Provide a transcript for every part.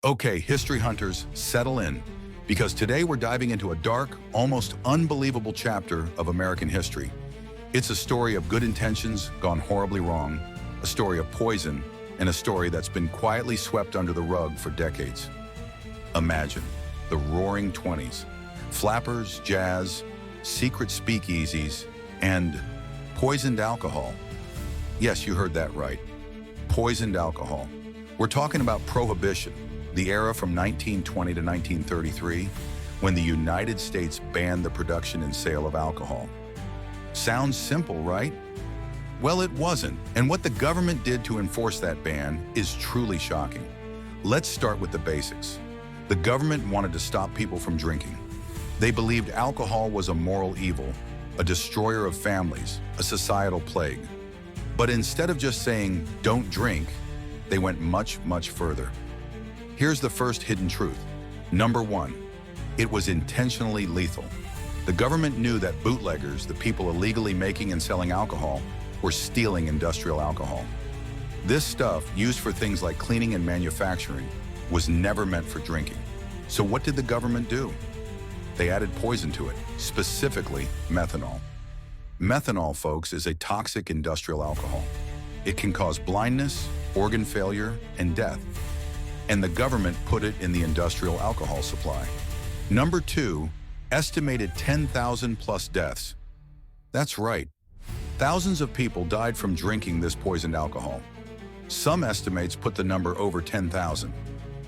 Okay, history hunters, settle in, because today we're diving into a dark, almost unbelievable chapter of American history. It's a story of good intentions gone horribly wrong, a story of poison, and a story that's been quietly swept under the rug for decades. Imagine the Roaring Twenties, flappers, jazz, secret speakeasies, and poisoned alcohol. Yes, you heard that right. Poisoned alcohol. We're talking about Prohibition, the era from 1920 to 1933, when the United States banned the production and sale of alcohol. Sounds simple, right? Well, it wasn't, and what the government did to enforce that ban is truly shocking. Let's start with the basics. The government wanted to stop people from drinking. They believed alcohol was a moral evil, a destroyer of families, a societal plague. But instead of just saying, "Don't drink," they went much, much further. Here's the first hidden truth. Number one, it was intentionally lethal. The government knew that bootleggers, the people illegally making and selling alcohol, were stealing industrial alcohol. This stuff, used for things like cleaning and manufacturing, was never meant for drinking. So what did the government do? They added poison to it, specifically methanol. Methanol, folks, is a toxic industrial alcohol. It can cause blindness, organ failure, and death. And the government put it in the industrial alcohol supply. Number two, estimated 10,000 plus deaths. That's right. Thousands of people died from drinking this poisoned alcohol. Some estimates put the number over 10,000.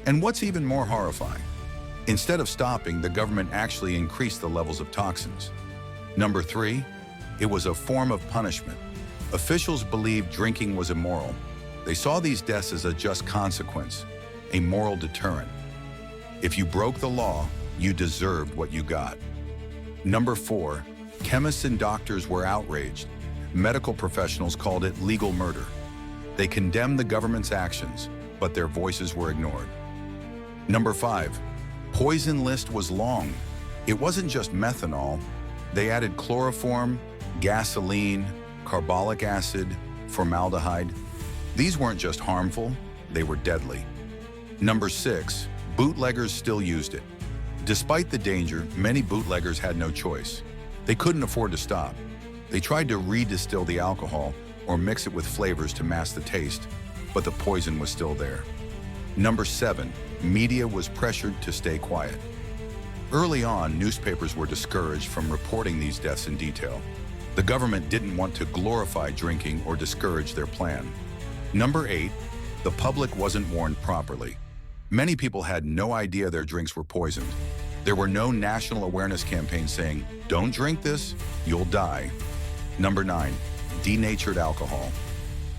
And what's even more horrifying, instead of stopping, the government actually increased the levels of toxins. Number three, it was a form of punishment. Officials believed drinking was immoral. They saw these deaths as a just consequence, a moral deterrent. If you broke the law, you deserved what you got. Number four, chemists and doctors were outraged. Medical professionals called it legal murder. They condemned the government's actions, but their voices were ignored. Number five, poison list was long. It wasn't just methanol. They added chloroform, gasoline, carbolic acid, formaldehyde. These weren't just harmful, they were deadly. Number six, bootleggers still used it. Despite the danger, many bootleggers had no choice. They couldn't afford to stop. They tried to redistill the alcohol or mix it with flavors to mask the taste, but the poison was still there. Number seven, media was pressured to stay quiet. Early on, newspapers were discouraged from reporting these deaths in detail. The government didn't want to glorify drinking or discourage their plan. Number eight, the public wasn't warned properly. Many people had no idea their drinks were poisoned. There were no national awareness campaigns saying, "Don't drink this, you'll die." Number nine, denatured alcohol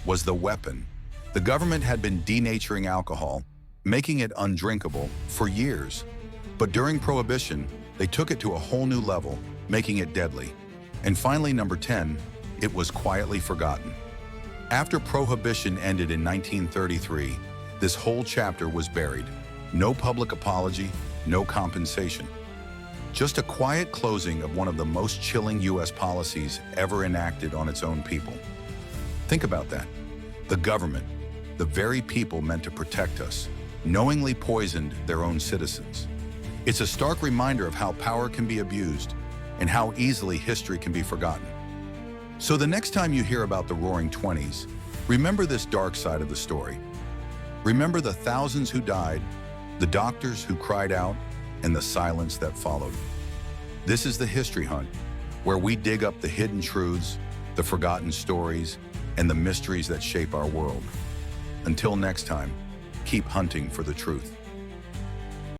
was the weapon. The government had been denaturing alcohol, making it undrinkable for years. But during Prohibition, they took it to a whole new level, making it deadly. And finally, number 10, it was quietly forgotten. After Prohibition ended in 1933, this whole chapter was buried. No public apology, no compensation. Just a quiet closing of one of the most chilling U.S. policies ever enacted on its own people. Think about that. The government, the very people meant to protect us, knowingly poisoned their own citizens. It's a stark reminder of how power can be abused and how easily history can be forgotten. So the next time you hear about the Roaring Twenties, remember this dark side of the story. Remember the thousands who died, the doctors who cried out, and the silence that followed. This is the History Hunt, where we dig up the hidden truths, the forgotten stories, and the mysteries that shape our world. Until next time, keep hunting for the truth.